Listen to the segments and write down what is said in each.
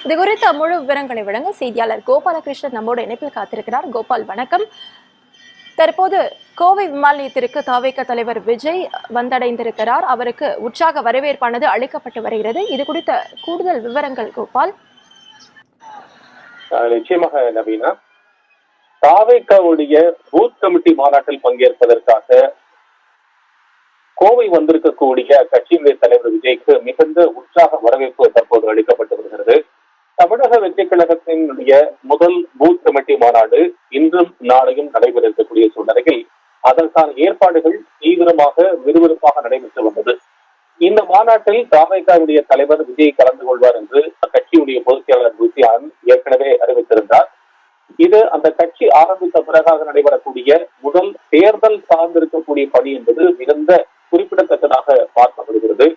இது குறித்த முழு விவரங்களை வழங்க செய்தியாளர் கோபாலகிருஷ்ணன் நம்மோடு இணைப்பில் காத்திருக்கிறார். கோபால், வணக்கம். தற்போது கோவை விமான நிலையத்திற்கு தவிக தலைவர் விஜய் வந்தடைந்திருக்கிறார். அவருக்கு உற்சாக வரவேற்பானது அளிக்கப்பட்டு வருகிறது. இது குறித்த கூடுதல் விவரங்கள் கோபால். நிச்சயமாக நவீனா, தவிகவுடைய பூத் கமிட்டி மாநாட்டில் பங்கேற்பதற்காக கோவை வந்திருக்கக்கூடிய கட்சியினுடைய தலைவர் விஜய்க்கு மிகுந்த உற்சாக வரவேற்பு தற்போது அளிக்கப்பட்டு வருகிறது. தமிழக வெற்றி கழகத்தினுடைய முதல் பூத் கமிட்டி மாநாடு இன்றும் நாளையும் நடைபெற இருக்கக்கூடிய சூழ்நிலையில் அதற்கான ஏற்பாடுகள் தீவிரமாக விறுவிறுப்பாக நடைபெற்று வந்தது. இந்த மாநாட்டில் தவிகவுடைய தலைவர் விஜய் கலந்து கொள்வார் என்று அக்கட்சியுடைய பொதுச் செயலாளர் ருசியான் ஏற்கனவே அறிவித்திருந்தார். இது அந்த கட்சி ஆரம்பித்த பிறகாக நடைபெறக்கூடிய முதல் தேர்தல் சார்ந்திருக்கக்கூடிய பணி என்பது மிகுந்த குறிப்பிடத்தக்கதாக பார்க்கப்படுகிறது.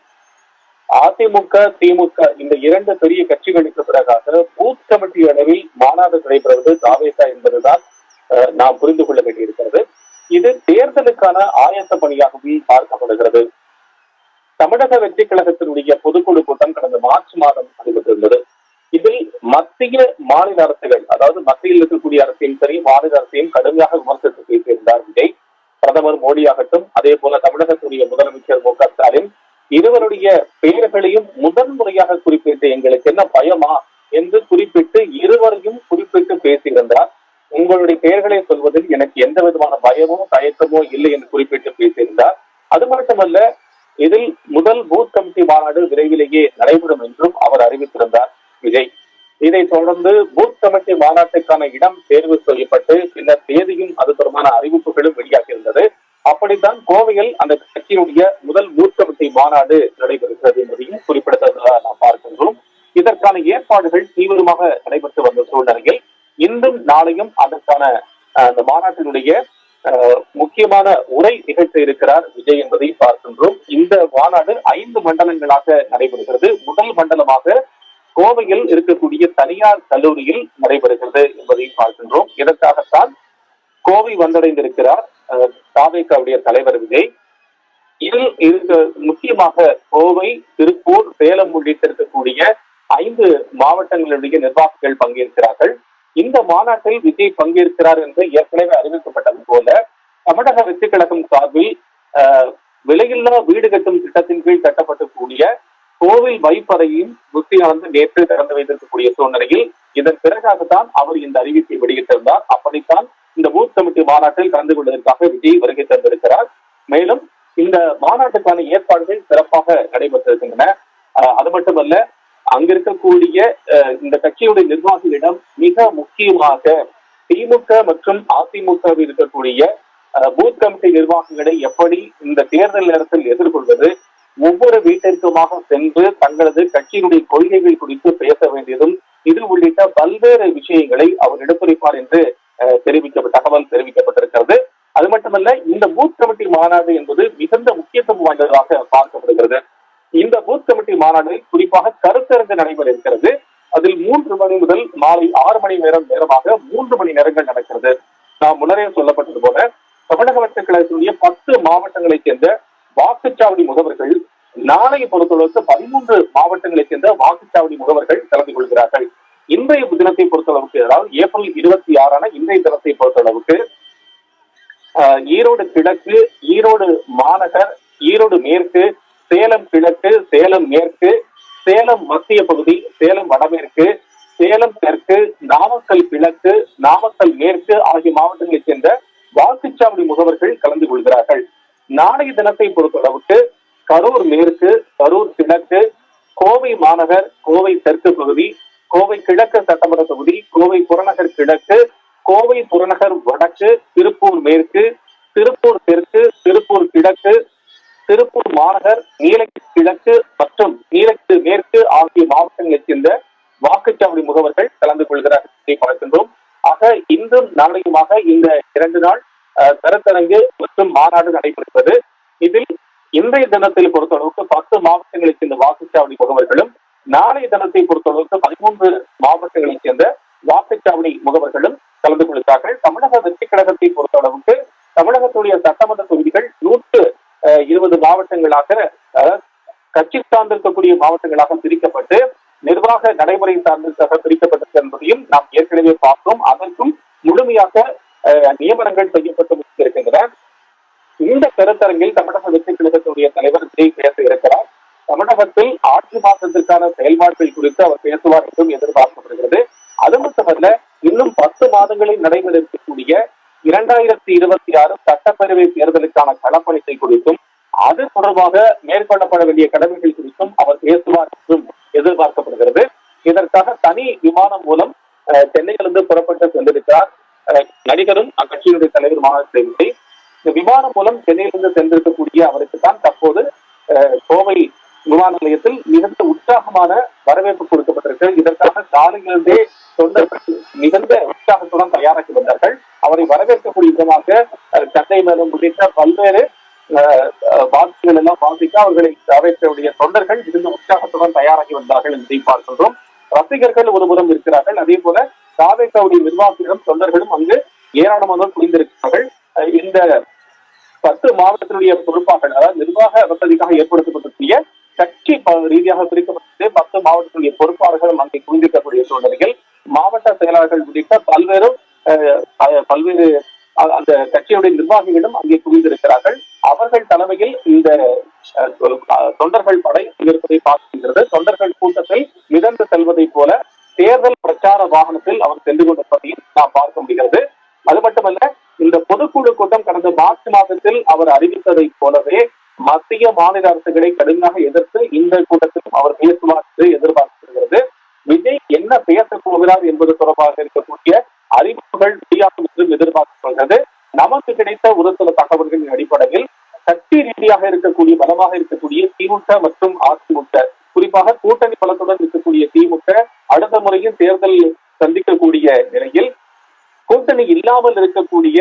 அதிமுக, திமுக இந்த இரண்டு பெரிய கட்சிகளுக்கு பிறகாக பூத் கமிட்டி அளவில் மாநாடு நடைபெறுவது தவிக என்பதுதான் நாம் புரிந்து கொள்ள வேண்டியிருக்கிறது. இது தேர்தலுக்கான ஆயத்த பணியாகவும் பார்க்கப்படுகிறது. தமிழக வெற்றி கழகத்தினுடைய பொதுக்குழு கூட்டம் கடந்த மார்ச் மாதம் நடைபெற்றிருந்தது. இதில் மத்திய மாநில அரசுகள், அதாவது மத்தியில் இருக்கக்கூடிய அரசையும் சரி மாநில அரசையும் கடுமையாக விமர்சித்து பேசியிருந்தார் விஜய். பிரதமர் மோடி ஆகட்டும், அதே போல தமிழகத்துடைய முதலமைச்சர் மு க ஸ்டாலின் இருவருடைய பெயர்களையும் முதன்முறையாக குறிப்பிட்டு எங்களுக்கு என்ன பயமா என்று குறிப்பிட்டு இருவரையும் குறிப்பிட்டு பேசியிருந்தார். உங்களுடைய பெயர்களை சொல்வதில் எனக்கு எந்த விதமான பயமோ தயக்கமோ இல்லை என்று குறிப்பிட்டு பேசியிருந்தார். அது மட்டுமல்ல, இதில் முதல் பூத் கமிட்டி மாநாடு விரைவிலேயே நடைபெறும் என்றும் அவர் அறிவித்திருந்தார் விஜய். இதைத் தொடர்ந்து பூத் கமிட்டி மாநாட்டுக்கான இடம் தேர்வு செய்யப்பட்டு பின்னர் தேதியும் அது தொடர்பான அறிவிப்புகளும் வெளியாகியிருந்தது. அப்படித்தான் கோவையில் அந்த கட்சியினுடைய முதல் பூத் கமிட்டி மாநாடு நடைபெறுகிறது என்பதையும் குறிப்பிடத்தக்கதாக நாம் பார்க்கின்றோம். இதற்கான ஏற்பாடுகள் தீவிரமாக நடைபெற்று வந்த சூழ்நிலையில் இன்றும் நாளையும் அதற்கான அந்த மாநாட்டினுடைய முக்கியமான உரை நிகழ்த்த இருக்கிறார் விஜய் என்பதை பார்க்கின்றோம். இந்த மாநாடு 5 மண்டலங்களாக நடைபெறுகிறது. முதல் மண்டலமாக கோவையில் இருக்கக்கூடிய தனியார் கல்லூரியில் நடைபெறுகிறது என்பதை பார்க்கின்றோம். இதற்காகத்தான் கோவை வந்தடைந்திருக்கிறார் தவிகவுடைய தலைவர் விஜய். இதில் முக்கியமாக கோவை, திருப்பூர், சேலம் உள்ளிட்ட இருக்கக்கூடிய 5 மாவட்டங்களுடைய நிர்வாகிகள் பங்கேற்கிறார்கள். இந்த மாநாட்டில் விஜய் பங்கேற்கிறார் என்று ஏற்கனவே அறிவிக்கப்பட்டது போல தமிழக வெற்றி கழகம் சார்பில் விலையில்லா வீடு கட்டும் திட்டத்தின் கீழ் கட்டப்படக்கூடிய கோவில் வைப்பறையும் ருசியானது நேற்று திறந்து வைத்திருக்கக்கூடிய சூழ்நிலையில் இதன் பிறகாகத்தான் அவர் இந்த அறிவிப்பை வெளியிட்டிருந்தார். அப்படித்தான் இந்த பூத் கமிட்டி மாநாட்டில் கலந்து கொள்வதற்காக விஜய் வருகை தந்திருக்கிறார். மேலும் இந்த மாநாட்டுக்கான ஏற்பாடுகள் சிறப்பாக நடைபெற்றிருக்கின்றன. அது மட்டுமல்ல, அங்கிருக்கக்கூடிய இந்த கட்சியுடைய நிர்வாகிகளிடம் மிக முக்கியமாக திமுக மற்றும் அதிமுகவில் இருக்கக்கூடிய பூத் கமிட்டி நிர்வாகிகளை எப்படி இந்த தேர்தல் நேரத்தில் எதிர்கொள்வது, ஒவ்வொரு வீட்டிற்குமாக சென்று தங்களது கட்சியினுடைய கொள்கைகள் குறித்து பேச வேண்டியதும் இது உள்ளிட்ட பல்வேறு விஷயங்களை அவர் எடுத்துரைப்பார் என்று தகவல் தெரிவிக்கப்பட்டிருக்கிறது. அது மட்டுமல்ல, இந்த பூத் கமிட்டி மாநாடு என்பது மிகுந்த முக்கியத்துவம் வாய்ந்ததாக பார்க்கப்படுகிறது. இந்த பூத் கமிட்டி மாநாடு குறிப்பாக கருத்தரங்கு நடைபெற இருக்கிறது. அதில் 3 மணி முதல் மாலை 6 மணி நேரமாக 3 மணி நேரங்கள் நடக்கிறது. நாம் முன்னரே சொல்லப்பட்டது போல தமிழக வெற்றி கழகத்தினுடைய 10 மாவட்டங்களைச் சேர்ந்த வாக்குச்சாவடி முகவர்கள் நாளைய பொறுத்தளவுக்கு 13 மாவட்டங்களைச் சேர்ந்த வாக்குச்சாவடி முகவர்கள் கலந்து கொள்கிறார்கள். இன்றைய தினத்தை பொறுத்தளவுக்கு, அதாவது ஏப்ரல் 26 இன்றைய தினத்தை பொறுத்தளவுக்கு ஈரோடு கிழக்கு, ஈரோடு மாநகர், ஈரோடு மேற்கு, சேலம் கிழக்கு, சேலம் மேற்கு, சேலம் மத்திய பகுதி, சேலம் வடமேற்கு, சேலம் தெற்கு, நாமக்கல் கிழக்கு, நாமக்கல் மேற்கு ஆகிய மாவட்டங்களைச் சேர்ந்த வாக்குச்சாவடி முகவர்கள் கலந்து கொள்கிறார்கள். நாளைய தினத்தை பொறுத்தளவுக்கு கரூர் மேற்கு, கரூர் கிழக்கு, கோவை மாநகர், கோவை தெற்கு பகுதி, கோவை கிழக்கு சட்டமன்ற தொகுதி, கோவை புறநகர் கிழக்கு, கோவை புறநகர் வடக்கு, திருப்பூர் மேற்கு, திருப்பூர் தெற்கு, திருப்பூர் கிழக்கு, திருப்பூர் மாநகர், நீலகிரி கிழக்கு மற்றும் நீலகிரி மேற்கு ஆகிய மாவட்டங்களைச் சேர்ந்த வாக்குச்சாவடி முகவர்கள் கலந்து கொள்கிறார்கள் பார்க்கின்றோம். ஆக இன்றும் நாளையுமாக இந்த 2 நாள் கருத்தரங்கு மற்றும் மாநாடு நடைபெறுகிறது. இதில் இன்றைய தினத்தில் பொறுத்தளவுக்கு 10 மாவட்டங்களைச் சேர்ந்த வாக்குச்சாவடி முகவர்களும், நாளைய தினத்தை பொறுத்தளவுக்கு 13 மாவட்டங்களைச் சேர்ந்த வாக்குச்சாவடி முகவர்களும் கலந்து கொள்கிறார்கள். தமிழக வெற்றி கழகத்தை பொறுத்தளவுக்கு தமிழகத்துடைய சட்டமன்ற தொகுதிகள் 120 மாவட்டங்களாக கட்சி சார்ந்திருக்கக்கூடிய மாவட்டங்களாக பிரிக்கப்பட்டு நிர்வாக நடைமுறை சார்ந்ததாக பிரிக்கப்பட்டது என்பதையும் நாம் ஏற்கனவே பார்த்தோம். அதற்கும் முழுமையாக நியமனங்கள் செய்யப்பட்டு இருக்கின்றன. இந்த கருத்தரங்கில் தமிழக வெற்றி கழகத்துடைய தலைவர் விஜய் பேச இருக்கிறார். தமிழகத்தில் ஆட்சி மாற்றத்திற்கான செயல்பாடுகள் குறித்து அவர் பேசுவார் என்றும் எதிர்பார்க்கப்படுகிறது. அது மட்டுமல்ல, இன்னும் 10 மாதங்களில் நடைபெற இருக்கக்கூடிய 2026 சட்டப்பேரவை தேர்தலுக்கான களப்பணிக்கை குறித்தும் அது தொடர்பாக மேற்கொள்ளப்பட வேண்டிய கடமைகள் குறித்தும் அவர் பேசுவார் என்றும் எதிர்பார்க்கப்படுகிறது. இதற்காக தனி விமானம் மூலம் சென்னையிலிருந்து புறப்பட்டு சென்றிருக்கிறார் நடிகரும் அக்கட்சியினுடைய தலைவர் மாநில விஜய். இந்த விமானம் மூலம் சென்னையிலிருந்து சென்றிருக்கக்கூடிய அவருக்கு தான் தற்போது கோவை விமான நிலையத்தில் மிகுந்த உற்சாகமான வரவேற்பு கொடுக்கப்பட்டிருக்கு. இதற்காக காலையிலிருந்தே தொண்டர்கள் மிகுந்த உற்சாகத்துடன் தயாராகி வந்தார்கள். அவரை வரவேற்கக்கூடிய விதமாக சண்டை மேலும் உள்ளிட்ட பல்வேறு வாக்குகள் எல்லாம் வாசிக்க அவர்களை வரவேற்கக்கூடிய தொண்டர்கள் மிகுந்த உற்சாகத்துடன் தயாராகி வந்தார்கள் என்பதை பார்க்கின்றோம். ரசிகர்கள் ஒருபுறம் இருக்கிறார்கள், அதே போல தாவேக்காவுடைய நிர்வாகிகளும் தொண்டர்களும் அங்கு ஏராளமானோர் குவிந்திருக்கிறார்கள். இந்த 10 மாவட்டத்தினுடைய பொறுப்பாளர்கள், அதாவது நிர்வாக வசதிக்காக ஏற்படுத்தப்பட்டிருக்கிய கட்சி ரீதியாக பிரிக்கப்பட்டு 10 மாவட்டத்தினுடைய பொறுப்பாளர்களும் அங்கே குவிந்திருக்கக்கூடிய சூழ்நிலையில் மாவட்ட செயலாளர்கள் உள்ளிட்ட பல்வேறு அந்த கட்சியுடைய நிர்வாகிகளும் அங்கே குவிந்திருக்கிறார்கள். அவர்கள் தலைமையில் இந்த தொண்டர்கள் படை இருப்பதை பார்க்கின்றது. தொண்டர்கள் கூட்டத்தில் மிதந்து செல்வதை போல தேர்தல் பிரச்சார வாகனத்தில் அவர் சென்று கொண்டிருப்பதையும் நாம் பார்க்க முடிகிறது. அது மட்டுமல்ல, இந்த பொதுக்குழு கூட்டம் கடந்த மார்ச் மாதத்தில் அவர் அறிவித்ததை போலவே மத்திய மாநில அரசுகளை கடுமையாக எதிர்த்து இந்த கூட்டத்தில் அவர் பேசுவார் என்று எதிர்பார்க்கப்படுகிறது. விஜய் என்ன பேசப் போகிறார் என்பது தொடர்பாக இருக்கக்கூடிய அறிவிப்புகள் வெளியாகும் என்றும் எதிர்பார்க்கப்படுகிறது. நமக்கு கிடைத்த ஒரு சில தகவல்களின் அடிப்படையில் கட்சி ரீதியாக இருக்கக்கூடிய பலமாக இருக்கக்கூடிய திமுக மற்றும் அதிமுக, குறிப்பாக கூட்டணி பலத்துடன் இருக்கக்கூடிய திமுக அடுத்த முறையும் தேர்தல் சந்திக்கக்கூடிய நிலையில் கூட்டணி இல்லாமல் இருக்கக்கூடிய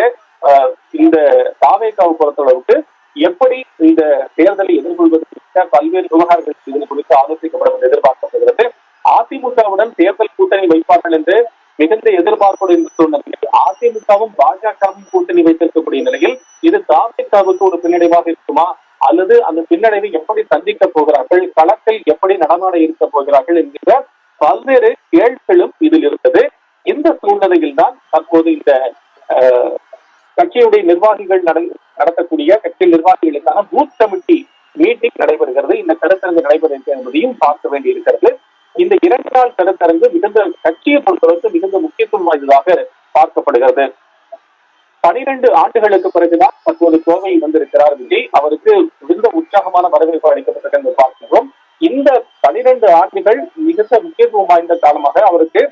இந்த தாவேக்காவை பொறுத்தளவுக்கு எப்படி இந்த தேர்தலை எதிர்கொள்வது குறித்த பல்வேறு விவகாரங்கள் இது குறித்து ஆலோசிக்கப்படும் எதிர்பார்க்கப்படுகிறது. அதிமுகவுடன் தேர்தல் கூட்டணி வைப்பார்கள் என்று மிகுந்த எதிர்பார்ப்புடன் சூழ்நிலையில் அதிமுகவும் பாஜகவும் கூட்டணி வைத்திருக்கக்கூடிய நிலையில் இது தாவேக்காவுக்கு ஒரு பின்னடைவாக இருக்குமா, அல்லது அந்த பின்னடைவை எப்படி சந்திக்க போகிறார்கள், களத்தில் எப்படி நடமாட இருக்க போகிறார்கள் என்கிற பல்வேறு கேள்விகளும் இதில் இருந்தது. இந்த சூழ்நிலையில் தான் தற்போது இந்த கட்சியுடைய நிர்வாகிகள் நடத்தக்கூடிய கட்சி நிர்வாகிகளுக்கான பூத் கமிட்டி மீட்டிங் நடைபெறுகிறது. இந்த கருத்தரங்கு நடைபெறுகிறது என்பதையும் பார்க்க வேண்டி இருக்கிறது. இந்த 2 நாள் கருத்தரங்கு மிகுந்த கட்சியை பொறுத்தவரைக்கும் மிகுந்த முக்கியத்துவம் வாய்ந்ததாக பார்க்கப்படுகிறது. 12 ஆண்டுகளுக்கு பிறகுதான் தற்போது கோவை வந்திருக்கிறார் விஜய். அவருக்கு மிகுந்த உற்சாகமான வரவேற்பு அளிக்கப்பட்டது என்று பார்க்கிறோம். இந்த 12 ஆண்டுகள் மிகுந்த முக்கியத்துவம் வாய்ந்த காலமாக அவருக்கு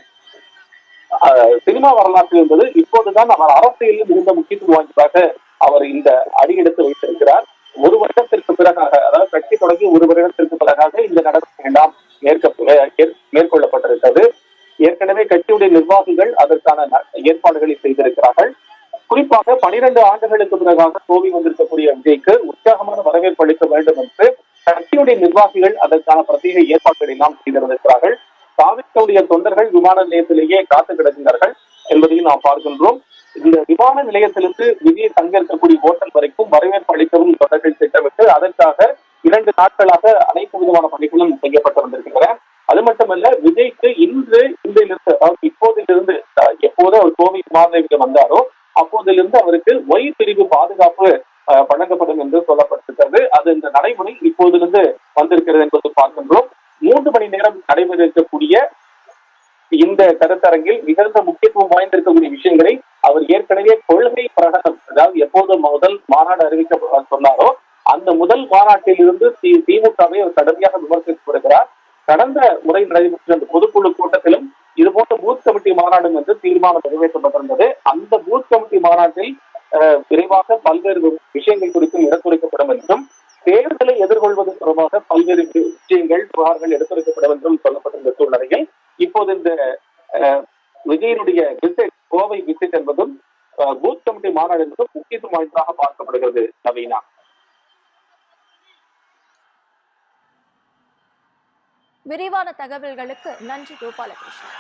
சினிமா வரலாற்று என்பது இப்போதுதான் அவர் அரசியலில் மிகுந்த முக்கியத்துவம் வாய்ந்ததாக அவர் இந்த அடியெடுத்து வைத்திருக்கிறார். 1 வருடத்திற்கு பிறகாக, அதாவது கட்சி தொடங்கி 1 வருடத்திற்கு பிறகாக இந்த நடவடிக்கை எல்லாம் மேற்கொள்ளப்பட்டிருக்கிறது. ஏற்கனவே கட்சியுடைய நிர்வாகிகள் அதற்கான ஏற்பாடுகளை செய்திருக்கிறார்கள். குறிப்பாக 12 ஆண்டுகளுக்கு பிறகாக கோவை வந்திருக்கக்கூடிய விஜய்க்கு உற்சாகமான வரவேற்பு அளிக்க வேண்டும் என்று கட்சியுடைய நிர்வாகிகள் அதற்கான பிரத்யேக ஏற்பாடுகளை எல்லாம் செய்திருக்கிறார்கள். தாவேக்காவுடைய தொண்டர்கள் விமான நிலையத்திலேயே காத்து கிடக்கின்றார்கள் என்பதையும் நாம் பார்க்கின்றோம். இந்த விமான நிலையத்திலிருந்து விஜய் தங்க இருக்கக்கூடிய ஹோட்டல் வரைக்கும் வரவேற்பு அளிக்கவும் தொண்டர்கள் திட்டமிட்டு அதற்காக 2 நாட்களாக அனைத்து விதமான பணிகளும் செய்யப்பட்டு வந்திருக்கின்றன. அது மட்டுமல்ல, விஜய்க்கு இன்றிலிருந்து, அதாவது இப்போதிலிருந்து, எப்போது அவர் கோவை விமான நிலையத்தில் வந்தாரோ அப்போதிலிருந்து அவருக்கு ஒய் பிரிவு பாதுகாப்பு வழங்கப்படும் என்று சொல்லப்பட்டிருக்கிறது. அது இந்த நடைமுறை இப்போதிலிருந்து வந்திருக்கிறது என்பது பார்க்கின்றோம். 3 மணி நேரம் நடைபெற இருக்கக்கூடிய இந்த கருத்தரங்கில் மிகுந்த முக்கியத்துவம் வாய்ந்திருக்கக்கூடிய விஷயங்களை அவர் ஏற்கனவே கொள்கை பிரகடனம், அதாவது எப்போது முதல் மாநாடு அறிவிக்க சொன்னாரோ அந்த முதல் மாநாட்டில் இருந்து திமுகவை அவர் கடுமையாக விமர்சித்து வருகிறார். கடந்த முறை நடைபெற்ற அந்த பொதுக்குழு கூட்டத்திலும் இதுபோன்ற பூத் கமிட்டி மாநாடு என்று தீர்மானம் நிறைவேற்றப்பட்டிருந்தது. அந்த பூத் கமிட்டி மாநாட்டில் விரைவாக பல்வேறு விஷயங்கள் குறித்தும் எடுத்துரைக்கப்படும் என்றும் தேர்தலை எதிர்கொள்வது தொடர்பாக பல்வேறு விஷயங்கள் புகார்கள் எடுத்துரைக்கப்படும் என்றும் சொல்லப்பட்டிருந்த சூழ்நிலையில் இப்போது இந்த விஜயனுடைய விசிட், கோவை விசிட் என்பதும் பூத் கமிட்டி மாநாடு என்பதும் முக்கியத்துவம் வாய்ந்ததாக பார்க்கப்படுகிறது. நவீனா, விரிவான தகவல்களுக்கு நன்றி கோபாலகிருஷ்ணன்.